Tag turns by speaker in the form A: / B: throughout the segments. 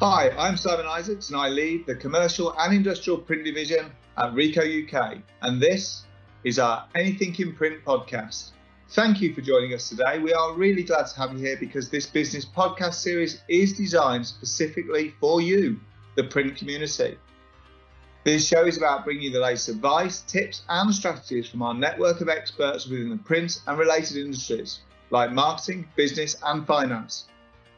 A: Hi, I'm Simon Isaacs and I lead the commercial and industrial print division at Ricoh UK, and this is our Anything in Print podcast. Thank you for joining us today. We are really glad to have you here because this business podcast series is designed specifically for you, the print community. This show is about bringing you the latest advice, tips and strategies from our network of experts within the print and related industries like marketing, business and finance.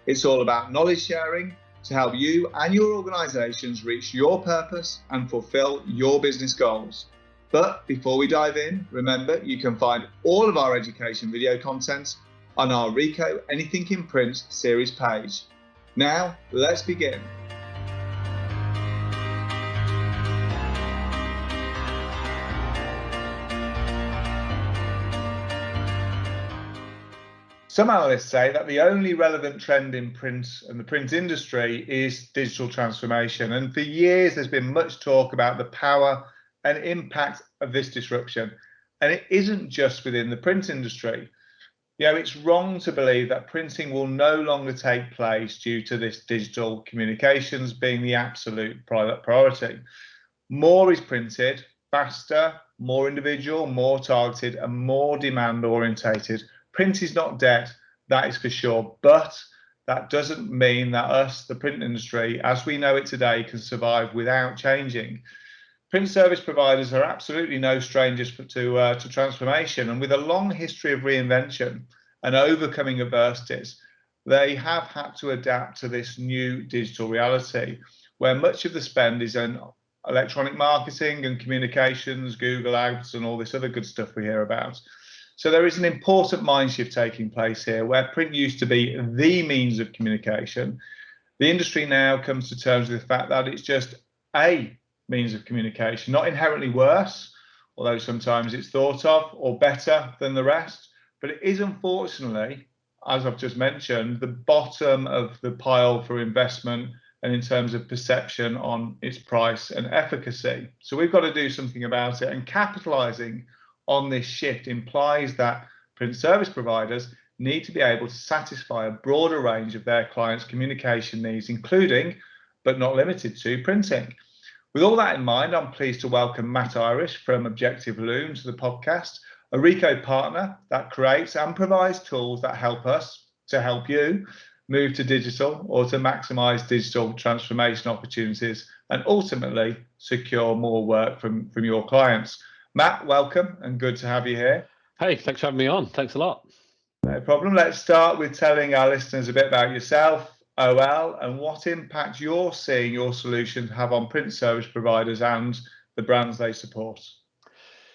A: It's all about knowledge sharing to help you and your organisations reach your purpose and fulfil your business goals. But before we dive in, remember you can find all of our education video content on our Ricoh Anything in Print series page. Now, let's begin. Some analysts say that the only relevant trend in print and the print industry is digital transformation. And for years, there's been much talk about the power and impact of this disruption. And it isn't just within the print industry. You know, it's wrong to believe that printing will no longer take place due to this digital communications being the absolute priority. More is printed, faster, more individual, more targeted, and more demand orientated. Print is not dead, that is for sure, but that doesn't mean that us, the print industry, as we know it today, can survive without changing. Print service providers are absolutely no strangers to transformation, and with a long history of reinvention and overcoming adversities, they have had to adapt to this new digital reality, where much of the spend is in electronic marketing and communications, Google Ads, and all this other good stuff we hear about. So there is an important mind shift taking place here, where print used to be the means of communication. The industry now comes to terms with the fact that it's just a means of communication, not inherently worse, although sometimes it's thought of, or better than the rest. But it is unfortunately, as I've just mentioned, the bottom of the pile for investment and in terms of perception on its price and efficacy. So we've got to do something about it, and capitalising on this shift implies that print service providers need to be able to satisfy a broader range of their clients' communication needs, including, but not limited to, printing. With all that in mind, I'm pleased to welcome Matt Irish from Objective Loom to the podcast, a Ricoh partner that creates and provides tools that help us, to help you, move to digital or to maximise digital transformation opportunities and ultimately secure more work from your clients. Matt, welcome and good to have you here.
B: Hey, thanks for having me on. Thanks a lot.
A: No problem. Let's start with telling our listeners a bit about yourself, OL, and what impact you're seeing your solutions have on print service providers and the brands they support.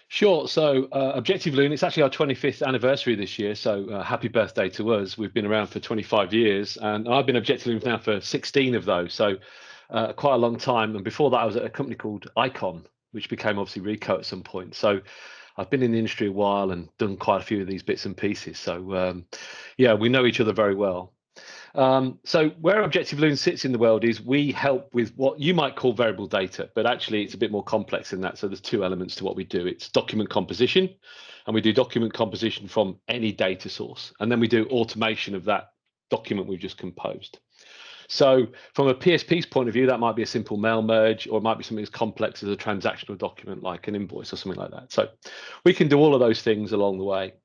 B: Sure. So Objective Loom, it's actually our 25th anniversary this year. So happy birthday to us. We've been around for 25 years and I've been Objective Loom now for 16 of those. So quite a long time. And before that, I was at a company called Icon, which became obviously Ricoh at some point. So I've been in the industry a while and done quite a few of these bits and pieces. So yeah, we know each other very well. So where Objective Loom sits in the world is we help with what you might call variable data, but actually it's a bit more complex than that. So there's two elements to what we do. It's document composition, and we do document composition from any data source. And then we do automation of that document we've just composed. So from a PSP's point of view, that might be a simple mail merge, or it might be something as complex as a transactional document like an invoice or something like that. So we can do all of those things along the way.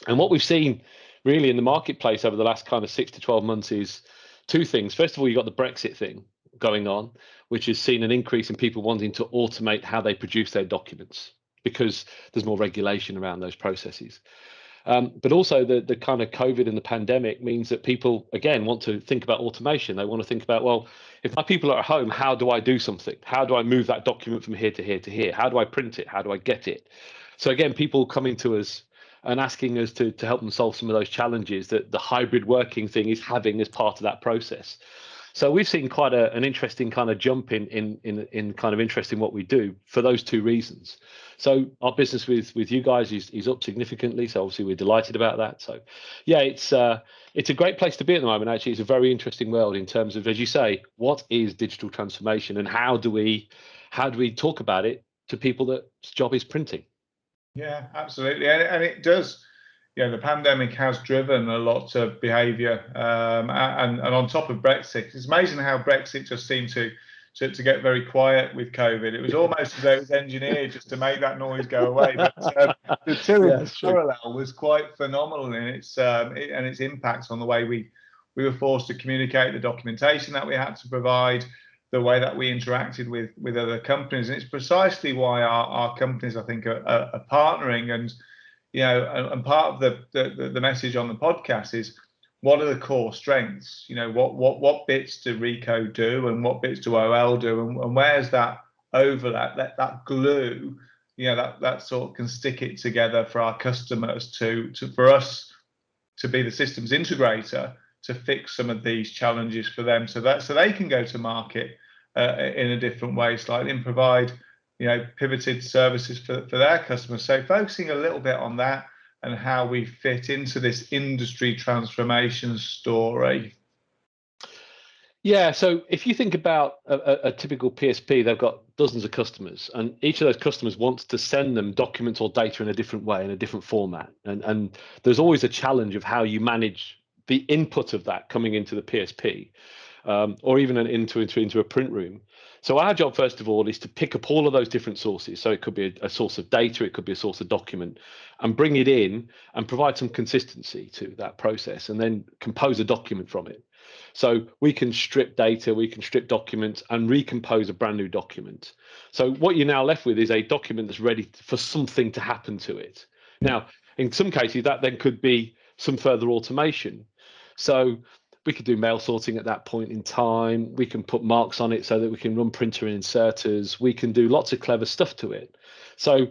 B: And what we've seen really in the marketplace over the last kind of 6 to 12 months is two things. First of all, you've got the Brexit thing going on, which has seen an increase in people wanting to automate how they produce their documents because there's more regulation around those processes. But also the kind of COVID and the pandemic means that people, again, want to think about automation. They want to think about, well, if my people are at home, how do I do something? How do I move that document from here to here to here? How do I print it? How do I get it? So again, people coming to us and asking us to help them solve some of those challenges that the hybrid working thing is having as part of that process. So we've seen quite an interesting kind of jump in kind of interest in what we do for those two reasons. So our business with you guys is up significantly. So obviously we're delighted about that. So yeah, it's a great place to be at the moment. Actually, it's a very interesting world in terms of, as you say, what is digital transformation and how do we talk about it to people that's job is printing?
A: Yeah, absolutely, and it does the pandemic has driven a lot of behaviour, and on top of Brexit, it's amazing how Brexit just seemed to get very quiet with COVID. It was almost as though it was engineered just to make that noise go away. But the two in parallel was quite phenomenal in its and its impact on the way we were forced to communicate, the documentation that we had to provide, the way that we interacted with other companies. And it's precisely why our companies, I think, are partnering. And and part of the message on the podcast is, what are the core strengths? What bits do Ricoh do, and what bits do OL do, and where's that overlap, that glue, that sort of can stick it together for our customers for us to be the systems integrator to fix some of these challenges for them, so they can go to market in a different way slightly, and provide pivoted services for their customers. So focusing a little bit on that and how we fit into this industry transformation story.
B: Yeah, so if you think about a typical PSP, they've got dozens of customers, and each of those customers wants to send them documents or data in a different way, in a different format. And there's always a challenge of how you manage the input of that coming into the PSP, or even into a print room. So our job, first of all, is to pick up all of those different sources. So it could be a source of data, it could be a source of document, and bring it in and provide some consistency to that process, and then compose a document from it. So we can strip data, we can strip documents, and recompose a brand new document. So what you're now left with is a document that's ready for something to happen to it. Now, in some cases, that then could be some further automation. So we could do mail sorting at that point in time. We can put marks on it so that we can run printer inserters. We can do lots of clever stuff to it. So,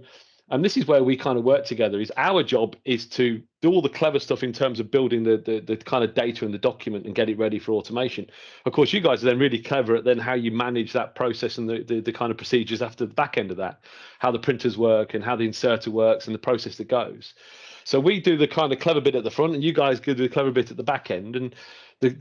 B: and this is where we kind of work together, is our job is to do all the clever stuff in terms of building the kind of data and the document and get it ready for automation. Of course, you guys are then really clever at then how you manage that process and the kind of procedures after the back end of that, how the printers work and how the inserter works and the process that goes. So we do the kind of clever bit at the front, and you guys do the clever bit at the back end. And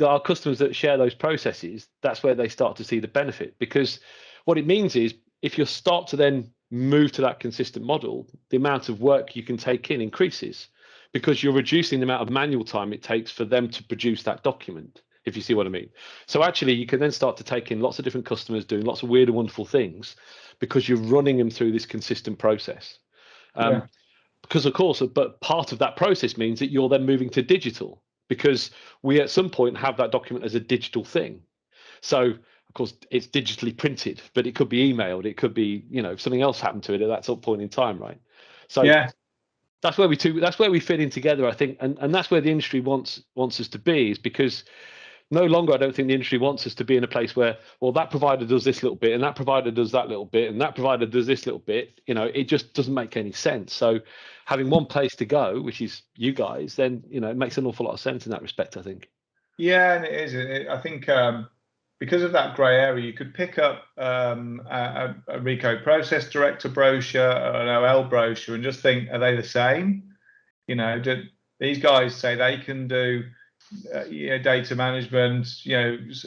B: our customers that share those processes, that's where they start to see the benefit, because what it means is, if you start to then move to that consistent model, the amount of work you can take in increases, because you're reducing the amount of manual time it takes for them to produce that document, if you see what I mean. So actually, you can then start to take in lots of different customers doing lots of weird and wonderful things, because you're running them through this consistent process. Because of course, but part of that process means that you're then moving to digital, because we at some point have that document as a digital thing. So of course it's digitally printed, but it could be emailed, it could be, if something else happened to it at that sort of point in time, right? So yeah, that's where we fit in together, I think, and that's where the industry wants us to be, is because no longer, I don't think the industry wants us to be in a place where, well, that provider does this little bit, and that provider does that little bit, and that provider does this little bit. It just doesn't make any sense. So having one place to go, which is you guys, then it makes an awful lot of sense in that respect, I think.
A: Yeah, and it is. I think because of that grey area, you could pick up a Ricoh Process Director brochure or an OL brochure and just think, are they the same? These guys say they can do data management, some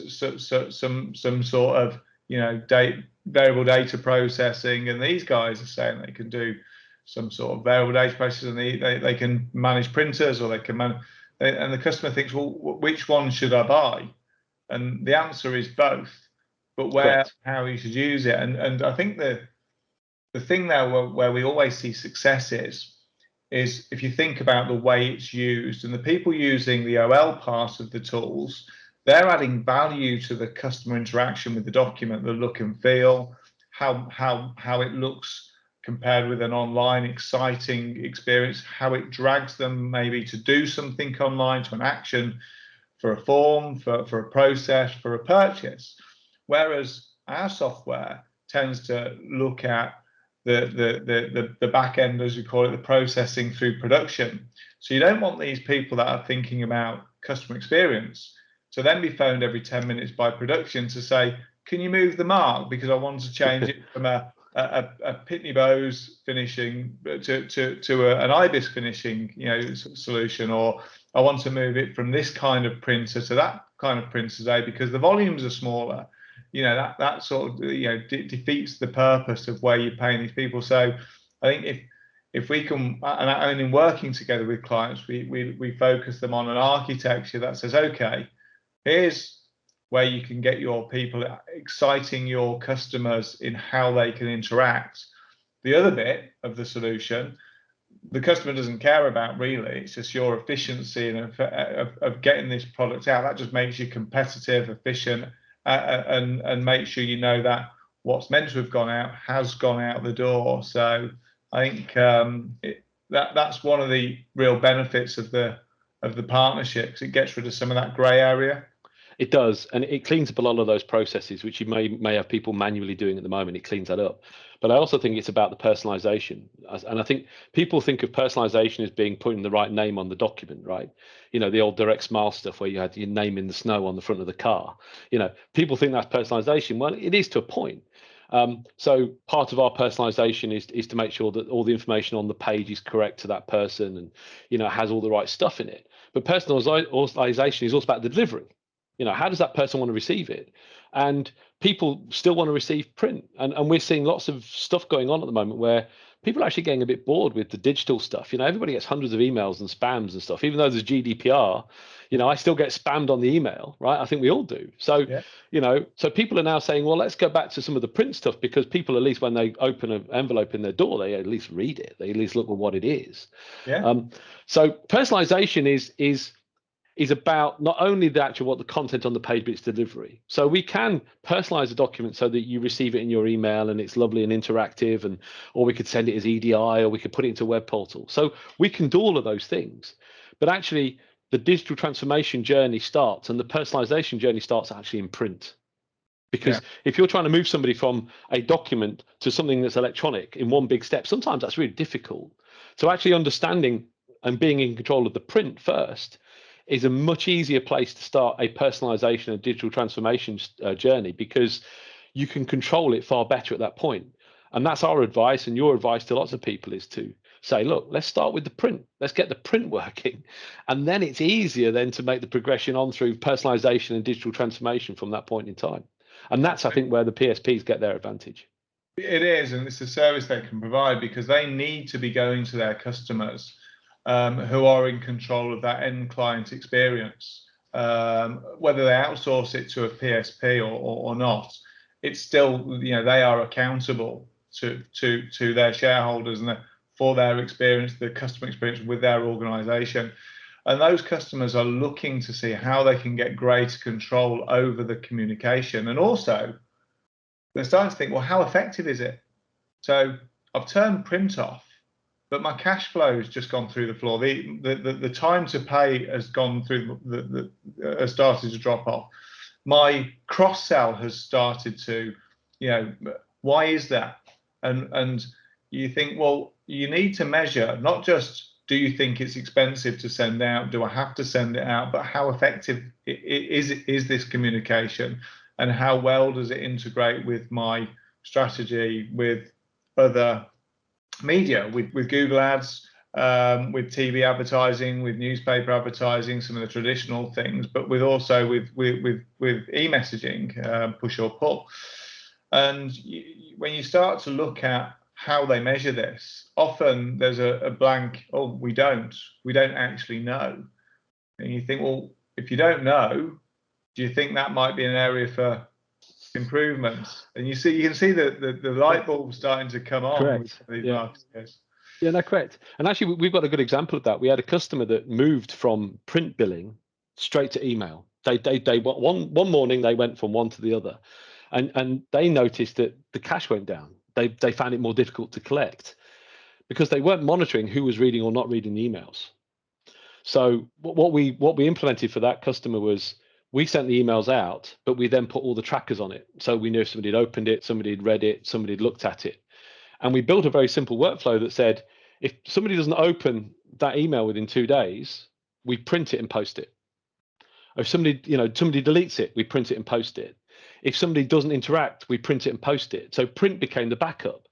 A: sort of variable data processing, and these guys are saying they can do some sort of variable data processing, and they can manage printers, or they can manage. And the customer thinks, well, which one should I buy? And the answer is both, but how you should use it. And I think the thing there where we always see success is if you think about the way it's used, and the people using the OL part of the tools, they're adding value to the customer interaction with the document, the look and feel, how it looks compared with an online exciting experience, how it drags them maybe to do something online, to an action, for a form, for a process, for a purchase. Whereas our software tends to look at the back end, as we call it, the processing through production. So you don't want these people that are thinking about customer experience to then be phoned every 10 minutes by production to say, can you move the mark, because I want to change it from a Pitney Bowes finishing to an IBIS finishing solution, or I want to move it from this kind of printer to that kind of printer today because the volumes are smaller. That sort of defeats the purpose of where you're paying these people. So I think if we can, and in working together with clients, we focus them on an architecture that says, okay, here's where you can get your people, exciting your customers in how they can interact. The other bit of the solution, the customer doesn't care about really. It's just your efficiency and of getting this product out. That just makes you competitive, efficient, and make sure you know that what's meant to have gone out has gone out the door. So I think that's one of the real benefits of the partnerships. It gets rid of some of that grey area.
B: It does, and it cleans up a lot of those processes, which you may have people manually doing at the moment. It cleans that up. But I also think it's about the personalization. And I think people think of personalization as being putting the right name on the document, right? You know, the old direct smile stuff where you had your name in the snow on the front of the car. You know, people think that's personalization. Well, it is to a point. So part of our personalization is to make sure that all the information on the page is correct to that person and, you know, has all the right stuff in it. But personalization is also about the delivery. You know, how does that person want to receive it? And people still want to receive print. And we're seeing lots of stuff going on at the moment where people are actually getting a bit bored with the digital stuff. You know, everybody gets hundreds of emails and spams and stuff. Even though there's GDPR, you know, I still get spammed on the email, right? I think we all do. So, yeah. You know, so people are now saying, well, let's go back to some of the print stuff, because people, at least when they open an envelope in their door, they at least read it. They at least look at what it is.
A: Yeah.
B: So personalization is about not only the actual what the content on the page, but its delivery. So we can personalize a document so that you receive it in your email and it's lovely and interactive, and or we could send it as EDI, or we could put it into a web portal. So we can do all of those things. But actually, the digital transformation journey starts, and the personalization journey starts actually in print. Because if you're trying to move somebody from a document to something that's electronic in one big step, sometimes that's really difficult. So actually understanding and being in control of the print first is a much easier place to start a personalization and digital transformation journey, because you can control it far better at that point. And that's our advice, and your advice to lots of people is to say, look, let's start with the print. Let's get the print working. And then it's easier then to make the progression on through personalization and digital transformation from that point in time. And that's, I think, where the PSPs get their advantage.
A: It is, and it's a service they can provide, because they need to be going to their customers who are in control of that end client experience. Whether they outsource it to a PSP or not, it's still, you know, they are accountable to their shareholders and for their experience, the customer experience with their organization. And those customers are looking to see how they can get greater control over the communication. And also, they're starting to think, well, how effective is it? So I've turned print off, but my cash flow has just gone through the floor. The time to pay has gone through, has started to drop off. My cross sell has started to, you know, why is that? And you think, well, you need to measure not just, do you think it's expensive to send out? Do I have to send it out? But how effective is this communication, and how well does it integrate with my strategy, with other media, with Google ads, with TV advertising, with newspaper advertising, some of the traditional things, but with also with e-messaging, push or pull. And when you start to look at how they measure this, often there's a blank, oh, we don't actually know. And you think, well, if you don't know, do you think that might be an area for improvements? And you can see the light bulb starting to come on.
B: Correct.
A: With these markets. Yeah,
B: no, correct. And actually, we've got a good example of that. We had a customer that moved from print billing straight to email. They one morning they went from one to the other, and they noticed that the cash went down. They found it more difficult to collect because they weren't monitoring who was reading or not reading the emails. So what we implemented for that customer was, we sent the emails out, but we then put all the trackers on it. So we knew if somebody had opened it, somebody had read it, somebody had looked at it. And we built a very simple workflow that said, if somebody doesn't open that email within 2 days, we print it and post it. If somebody deletes it, we print it and post it. If somebody doesn't interact, we print it and post it. So print became the backup.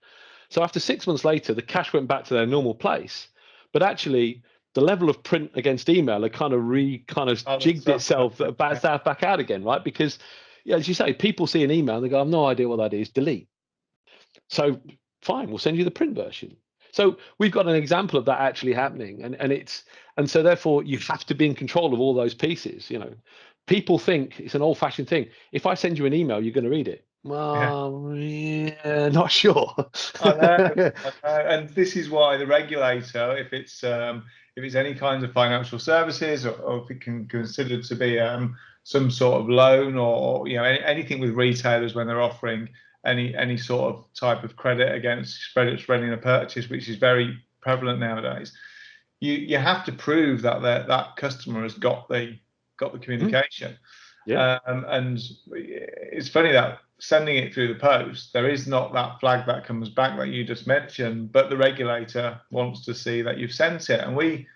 B: So after 6 months later, the cash went back to their normal place. But actually, the level of print against email had kind of jigged itself back out again, right? Because, yeah, as you say, people see an email and they go, I've no idea what that is, delete. So fine, we'll send you the print version. So we've got an example of that actually happening, and so therefore you have to be in control of all those pieces. People think it's an old-fashioned thing. If I send you an email, you're going to read it.
A: Yeah.
B: Well, yeah, not sure.
A: I know, I know. And this is why the regulator, if it's any kinds of financial services, or if it can considered to be some sort of loan, or anything with retailers when they're offering any sort of type of credit against spreading a purchase, which is very prevalent nowadays, you have to prove that that customer has got the communication.
B: Yeah.
A: And it's funny that sending it through the post, there is not that flag that comes back that you just mentioned, but the regulator wants to see that you've sent it. And we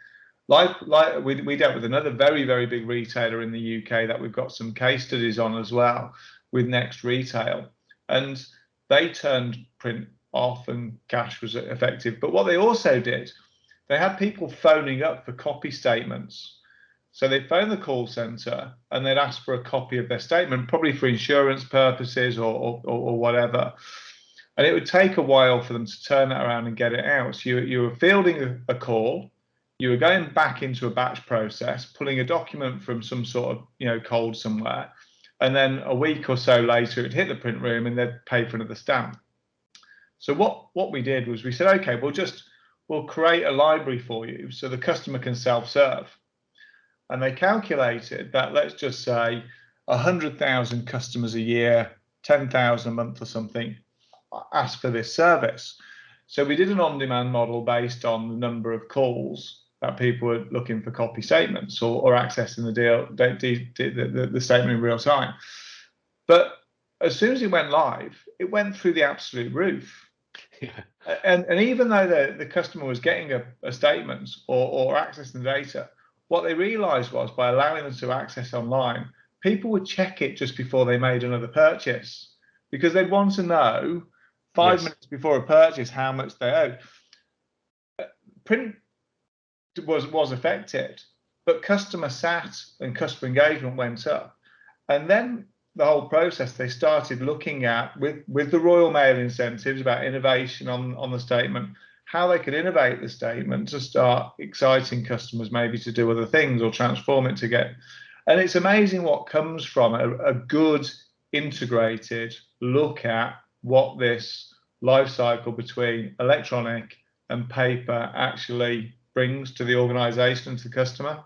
A: dealt with another very, very big retailer in the UK that we've got some case studies on as well, with Next Retail, and they turned print off and cash was effective. But what they also did, they had people phoning up for copy statements. So they'd phone the call centre and they'd ask for a copy of their statement, probably for insurance purposes or whatever. And it would take a while for them to turn that around and get it out. So you were fielding a call, you were going back into a batch process, pulling a document from some sort of cold somewhere, and then a week or so later it'd hit the print room and they'd pay for another stamp. So what we did was we said, okay, we'll create a library for you so the customer can self-serve. And they calculated that, let's just say 100,000 customers a year, 10,000 a month or something, ask for this service. So we did an on-demand model based on the number of calls that people were looking for copy statements or accessing the statement in real time. But as soon as it went live, it went through the absolute roof. Yeah. And even though the customer was getting a statement or accessing the data, what they realized was, by allowing them to access online, people would check it just before they made another purchase, because they'd want to know 5 minutes before a purchase how much they owed. Print was affected, but customer sat and customer engagement went up. And then the whole process, they started looking at, with the Royal Mail incentives about innovation on the statement, how they could innovate the statement to start exciting customers maybe to do other things or transform it to get. And it's amazing what comes from a good integrated look at what this life cycle between electronic and paper actually brings to the organization and to the customer.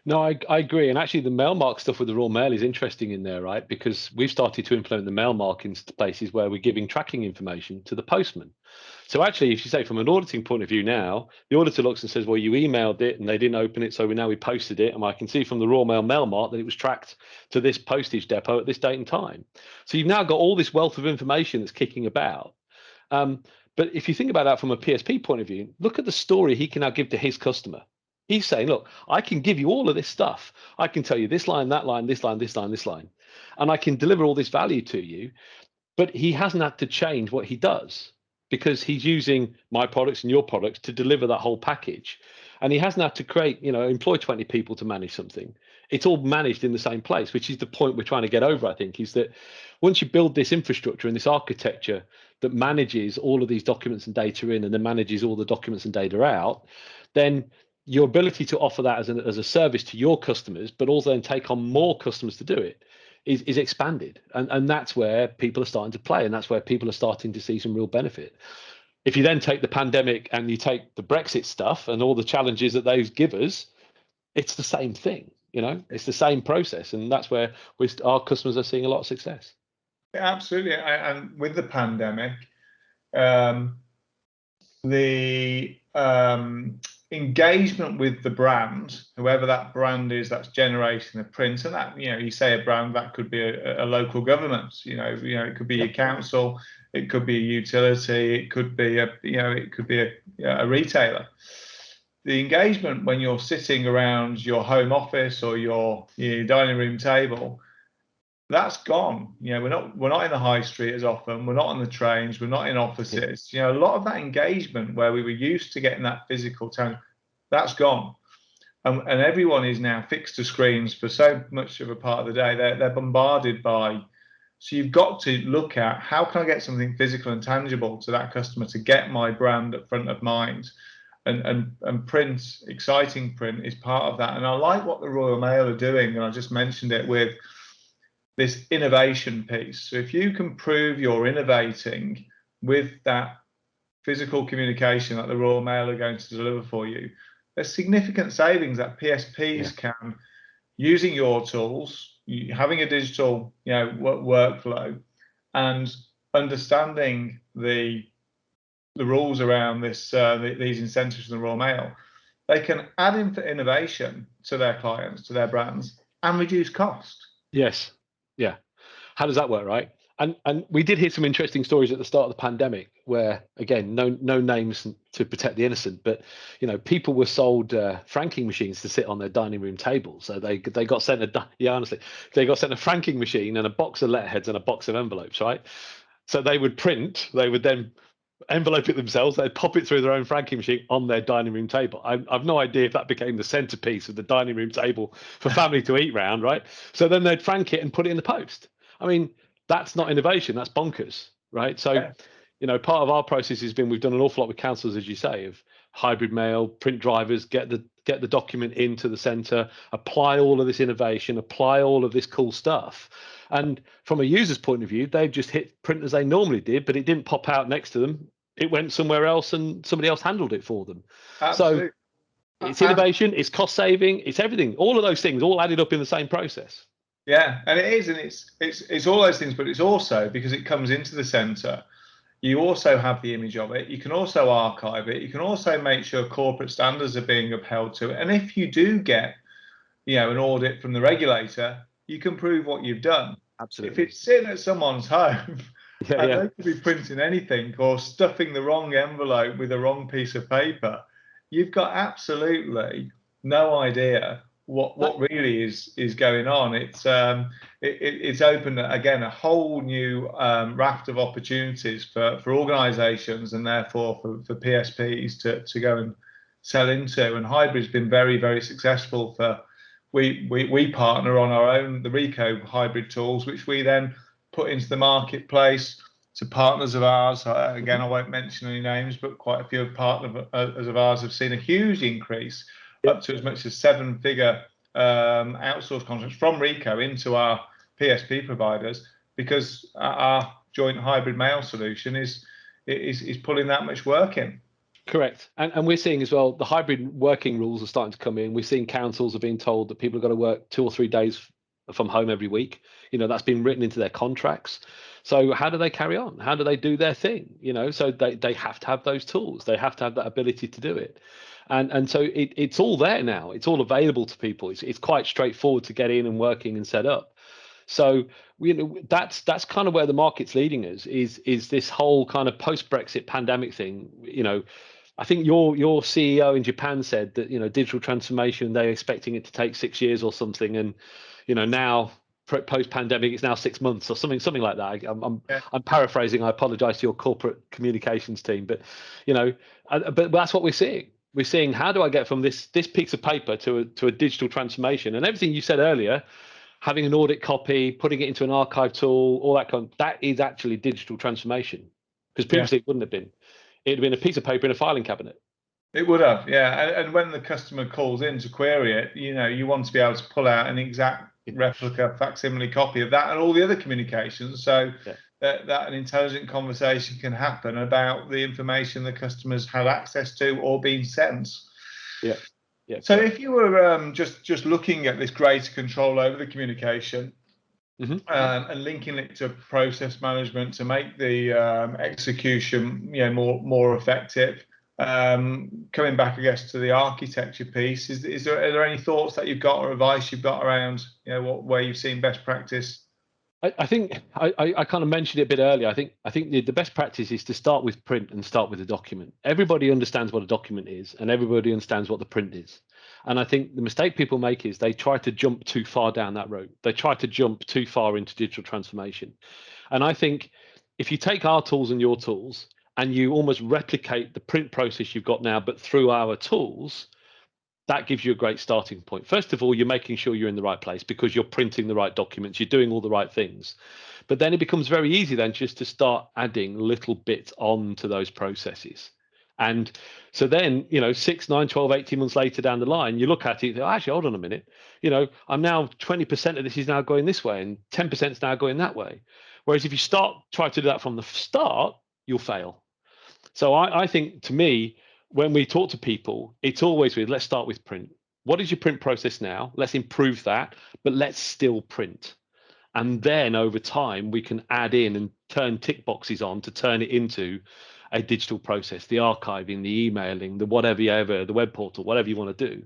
B: No, I agree. And actually, the Mailmark stuff with the Royal Mail is interesting in there, right? Because we've started to implement the Mailmark in places where we're giving tracking information to the postman. So actually, if you say from an auditing point of view now, the auditor looks and says, well, you emailed it and they didn't open it, so we posted it. And I can see from the Royal Mail Mailmark that it was tracked to this postage depot at this date and time. So you've now got all this wealth of information that's kicking about. But if you think about that from a PSP point of view, look at the story he can now give to his customer. He's saying, look, I can give you all of this stuff. I can tell you this line, that line, this line, this line, this line, and I can deliver all this value to you. But he hasn't had to change what he does, because he's using my products and your products to deliver that whole package. And he hasn't had to employ 20 people to manage something. It's all managed in the same place, which is the point we're trying to get over, I think, is that once you build this infrastructure and this architecture that manages all of these documents and data in, and then manages all the documents and data out, then your ability to offer that as a service to your customers, but also then take on more customers to do it, is expanded. And that's where people are starting to play, and that's where people are starting to see some real benefit. If you then take the pandemic and you take the Brexit stuff and all the challenges that those give us, it's the same thing. It's the same process, and that's where our customers are seeing a lot of success.
A: Yeah, absolutely. And with the pandemic, the engagement with the brand, whoever that brand is that's generating the print, and that, you say a brand, that could be a local government, it could be a council, it could be a utility, it could be a retailer. The engagement when you're sitting around your home office or your dining room table, that's gone. We're not in the high street as often. We're not on the trains. We're not in offices. A lot of that engagement where we were used to getting that physical tone, that's gone. And everyone is now fixed to screens for so much of a part of the day. They're bombarded by So you've got to look at how can I get something physical and tangible to that customer to get my brand at front of mind. And print, exciting print, is part of that. And I like what the Royal Mail are doing, and I just mentioned it with this innovation piece. So if you can prove you're innovating with that physical communication that the Royal Mail are going to deliver for you, there's significant savings that PSPs can, using your tools, having a digital workflow, and understanding the rules around this these incentives from the Royal Mail. They can add in innovation to their clients, to their brands, and reduce cost.
B: Yes. Yeah. How does that work, right? And we did hear some interesting stories at the start of the pandemic where, again, no names to protect the innocent, but people were sold franking machines to sit on their dining room table. So they got sent they got sent a franking machine and a box of letterheads and a box of envelopes, right? So they would then envelope it themselves, they'd pop it through their own franking machine on their dining room table. I've no idea if that became the centerpiece of the dining room table for family to eat round, right? So then they'd frank it and put it in the post. I mean, that's not innovation, that's bonkers, right? So, part of our process has been, we've done an awful lot with councils, as you say, of hybrid mail, print drivers, get the document into the center, apply all of this innovation, apply all of this cool stuff. And from a user's point of view, they've just hit print as they normally did, but it didn't pop out next to them. It went somewhere else and somebody else handled it for them.
A: Absolutely.
B: So it's innovation, it's cost saving, it's everything. All of those things all added up in the same process.
A: Yeah, and it is, and it's all those things, but it's also, because it comes into the center, you also have the image of it. You can also archive it. You can also make sure corporate standards are being upheld to it. And if you do get, an audit from the regulator, you can prove what you've done.
B: Absolutely.
A: If it's sitting at someone's home, and
B: yeah.
A: they could be printing anything or stuffing the wrong envelope with the wrong piece of paper, you've got absolutely no idea what really is going on. It's opened again a whole new raft of opportunities for organisations, and therefore for PSPs to go and sell into. And hybrid's been very, very successful for. We partner on our own, the Ricoh hybrid tools, which we then put into the marketplace to partners of ours. Again, I won't mention any names, but quite a few partners of ours have seen a huge increase, up to as much as 7-figure outsourced contracts from Ricoh into our PSP providers, because our joint hybrid mail solution is pulling that much work in.
B: Correct. And we're seeing as well, the hybrid working rules are starting to come in. We're seeing councils are being told that people have got to work 2 or 3 days from home every week. That's been written into their contracts. So how do they carry on? How do they do their thing? So they have to have those tools. They have to have that ability to do it. And so it's all there now. It's all available to people. It's quite straightforward to get in and working and set up. So that's kind of where the market's leading us, is this whole kind of post-Brexit pandemic thing. I think your CEO in Japan said that digital transformation, they're expecting it to take 6 years or something, and now post-pandemic it's now 6 months or something like that. I'm paraphrasing. I apologize to your corporate communications team, but but that's what we're seeing. We're seeing, how do I get from this piece of paper to a digital transformation? And everything you said earlier, having an audit copy, putting it into an archive tool, all that is actually digital transformation, because previously it wouldn't have been. It'd have been a piece of paper in a filing cabinet.
A: It would have, yeah. And when the customer calls in to query it, you want to be able to pull out an exact replica, facsimile copy of that and all the other communications, so that an intelligent conversation can happen about the information the customers have access to or been sent.
B: Yeah.
A: So if you were just looking at this greater control over the communication, and linking it to process management to make the execution more effective, coming back, I guess, to the architecture piece, are there any thoughts that you've got or advice you've got around where you've seen best practice?
B: I think I kind of mentioned it a bit earlier. I think the best practice is to start with print and start with a document. Everybody understands what a document is, and everybody understands what the print is. And I think the mistake people make is they try to jump too far down that road. They try to jump too far into digital transformation. And I think if you take our tools and your tools and you almost replicate the print process you've got now, but through our tools, that gives you a great starting point. First of all, you're making sure you're in the right place because you're printing the right documents, you're doing all the right things. But then it becomes very easy then just to start adding little bits onto those processes. And so then, 6, 9, 12, 18 months later down the line, you look at it, actually, hold on a minute, I'm now 20% of this is now going this way and 10% is now going that way. Whereas if you try to do that from the start, you'll fail. So I think, to me, when we talk to people, it's always with, let's start with print. What is your print process now? Let's improve that, but let's still print. And then over time, we can add in and turn tick boxes on to turn it into a digital process, the archiving, the emailing, the whatever, the web portal, whatever you want to do.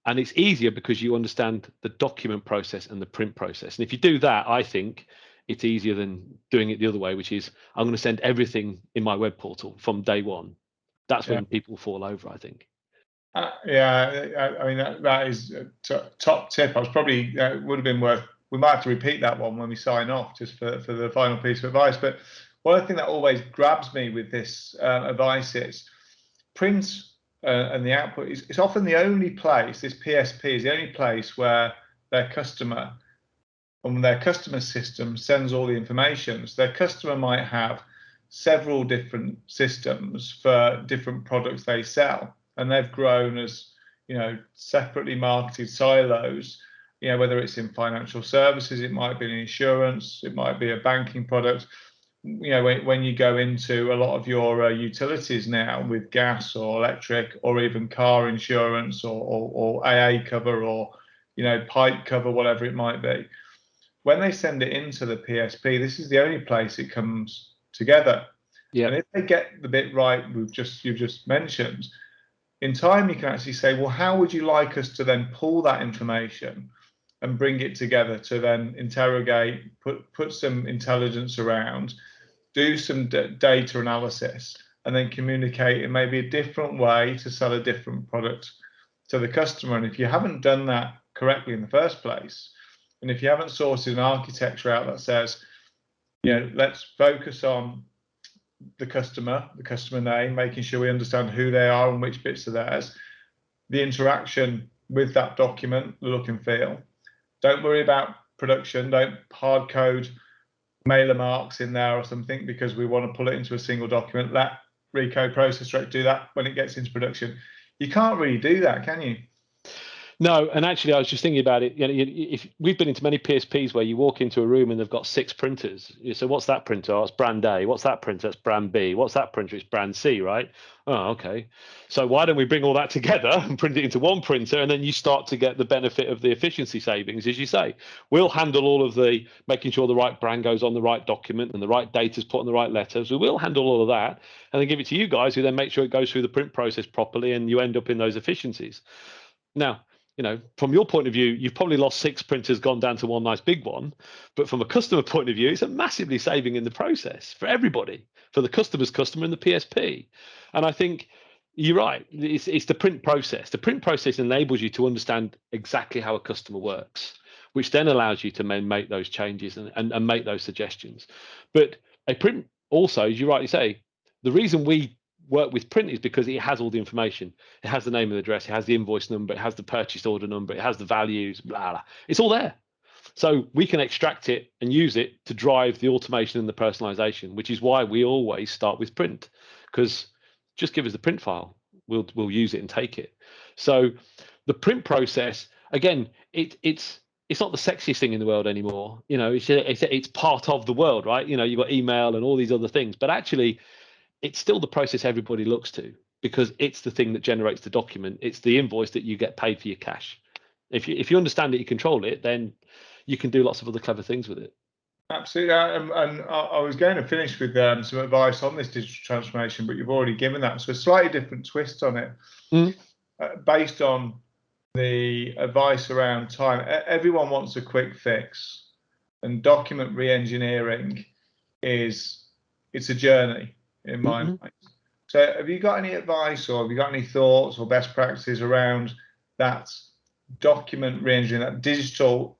B: And it's easier because you understand the document process and the print process. And if you do that, I think it's easier than doing it the other way, which is I'm going to send everything in my web portal from day one. That's when people fall over, I think.
A: I mean, that is a top tip. I was probably, would have been worth, we might have to repeat that one when we sign off, just for the final piece of advice. But one thing that always grabs me with this advice is print and the output is, it's often the only place, this PSP is the only place where their customer on their customer system sends all the information. So their customer might have several different systems for different products they sell, and they've grown as, separately marketed silos, whether it's in financial services, it might be in insurance, it might be a banking product. When you go into a lot of your utilities now with gas or electric or even car insurance or AA cover or, pipe cover, whatever it might be, when they send it into the PSP, this is the only place it comes together. Yeah. And if they get the bit right, you've just mentioned, in time you can actually say, well, how would you like us to then pull that information and bring it together to then interrogate, put some intelligence around, do some data analysis, and then communicate in maybe a different way to sell a different product to the customer. And if you haven't done that correctly in the first place, and if you haven't sorted an architecture out that says, let's focus on the customer name, making sure we understand who they are and which bits are theirs, the interaction with that document, the look and feel. Don't worry about production. Don't hard code mailer marks in there or something because we want to pull it into a single document. Let Ricoh Process Direct do that when it gets into production. You can't really do that, can you?
B: No, and actually, I was just thinking about it. If we've been into many PSPs where you walk into a room and they've got 6 printers. So what's that printer? Oh, it's brand A. What's that printer? It's brand B. What's that printer? It's brand C, right? Oh, okay. So why don't we bring all that together and print it into one printer, and then you start to get the benefit of the efficiency savings, as you say. We'll handle all of the making sure the right brand goes on the right document and the right data is put on the right letters. We will handle all of that and then give it to you guys, who then make sure it goes through the print process properly, and you end up in those efficiencies. Now, from your point of view, you've probably lost 6 printers, gone down to one nice big one. But from a customer point of view, it's a massively saving in the process for everybody, for the customer's customer and the PSP. And I think you're right. It's the print process. The print process enables you to understand exactly how a customer works, which then allows you to make those changes and make those suggestions. But a print also, as you rightly say, the reason we work with print is because it has all the information. It has the name and address, it has the invoice number, it has the purchase order number, it has the values, blah, blah. It's all there. So we can extract it and use it to drive the automation and the personalization, which is why we always start with print, because just give us the print file, we'll use it and take it. So the print process, again, it's not the sexiest thing in the world anymore. It's part of the world, right? You've got email and all these other things, but actually it's still the process everybody looks to, because it's the thing that generates the document. It's the invoice that you get paid for your cash. If you understand it, you control it, then you can do lots of other clever things with it.
A: Absolutely. And I was going to finish with some advice on this digital transformation, but you've already given that. So a slightly different twist on it, based on the advice around time. Everyone wants a quick fix, and document re-engineering it's a journey in my mind. So have you got any advice, or have you got any thoughts or best practices around that document re-engineering, that digital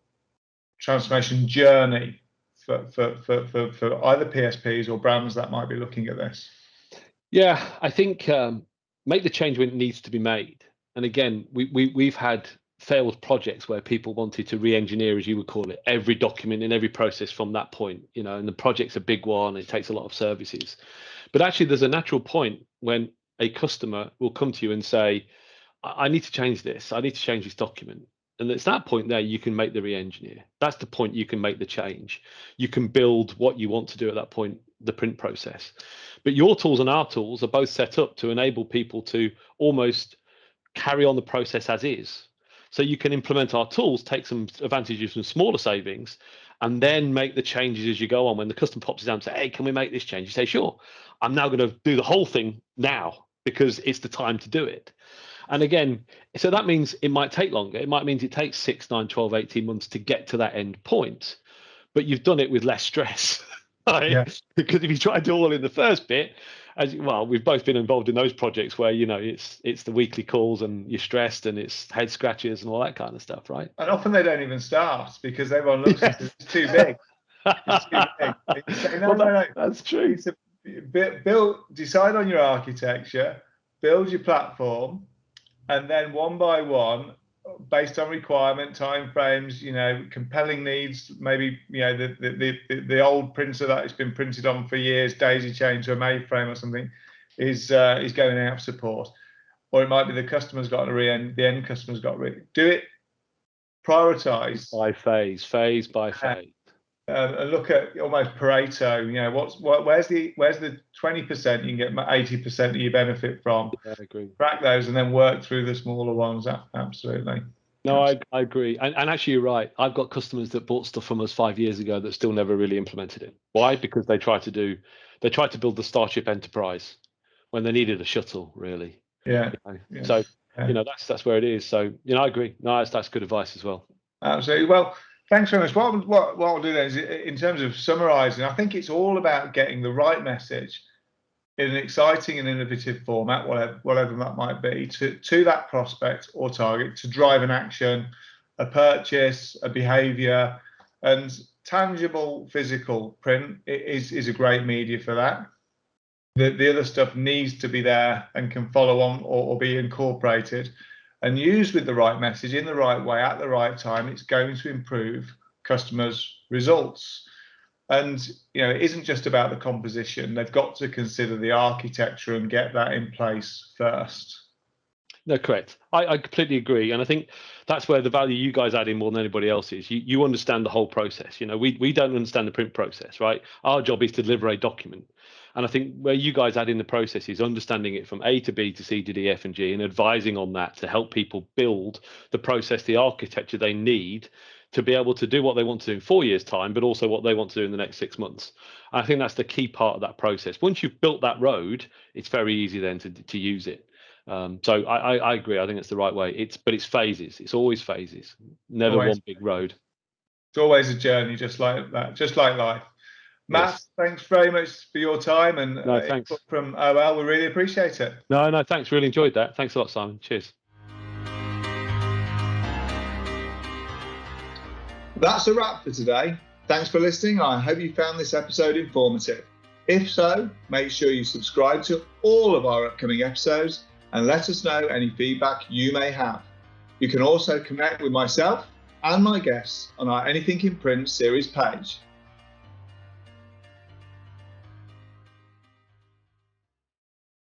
A: transformation journey for either PSPs or brands that might be looking at this?
B: Yeah, I think make the change when it needs to be made. And again, we've had failed projects where people wanted to re-engineer, as you would call it, every document in every process from that point, and the project's a big one, it takes a lot of services. But actually there's a natural point when a customer will come to you and say, I need to change this, I need to change this document. And it's that point there you can make the re-engineer. That's the point you can make the change. You can build what you want to do at that point, the print process. But your tools and our tools are both set up to enable people to almost carry on the process as is. So you can implement our tools, take some advantages from smaller savings, and then make the changes as you go on. When the customer pops it down and say, hey, can we make this change? You say, sure, I'm now going to do the whole thing now because it's the time to do it. And again, so that means it might take longer. It might mean it takes 6, 9, 12, 18 months to get to that end point, but you've done it with less stress. Right?
A: Yeah.
B: Because if you try to do all in the first bit, as well, we've both been involved in those projects where it's the weekly calls and you're stressed and it's head scratches and all that kind of stuff, right?
A: And often they don't even start because everyone looks and says it's too big. It's too big. And you say, no.
B: That's true.
A: Decide on your architecture, build your platform, and then one by one, based on requirement, timeframes, compelling needs, maybe the old printer that it's been printed on for years, daisy chain to a mainframe or something, is going out of support, or it might be the customer's got the end customer's got do it, prioritize
B: by phase by phase.
A: And look at almost Pareto. Where's the 20% you can get 80% of your benefit from?
B: Yeah, I agree.
A: Track those and then work through the smaller ones. Absolutely.
B: No, I agree. And actually, you're right. I've got customers that bought stuff from us 5 years ago that still never really implemented it. Why? Because they tried to build the Starship Enterprise when they needed a shuttle, really.
A: Yeah.
B: So that's where it is. So I agree. No, that's good advice as well.
A: Absolutely. Well, thanks very much. What I'll do then is, in terms of summarising, I think it's all about getting the right message in an exciting and innovative format, whatever that might be, to that prospect or target, to drive an action, a purchase, a behaviour, and tangible physical print is a great media for that. The other stuff needs to be there and can follow on or be incorporated and used with the right message in the right way at the right time. It's going to improve customers' results. And it isn't just about the composition. They've got to consider the architecture and get that in place first.
B: No, correct. I completely agree. And I think that's where the value you guys add in more than anybody else is. You understand the whole process. We don't understand the print process, right? Our job is to deliver a document. And I think where you guys add in the process is understanding it from A to B to C to D, F and G, and advising on that to help people build the process, the architecture they need to be able to do what they want to do in 4 years' time, but also what they want to do in the next 6 months. And I think that's the key part of that process. Once you've built that road, it's very easy then to use it. So I agree. I think it's the right way. But it's phases. It's always phases. Never one big road.
A: It's always a journey, just like that, just like life. Matt, yes. Thanks very much for your time and
B: thanks.
A: From OL. We really appreciate it.
B: No, thanks. Really enjoyed that. Thanks a lot, Simon. Cheers.
A: That's a wrap for today. Thanks for listening. I hope you found this episode informative. If so, make sure you subscribe to all of our upcoming episodes and let us know any feedback you may have. You can also connect with myself and my guests on our Anything in Print series page.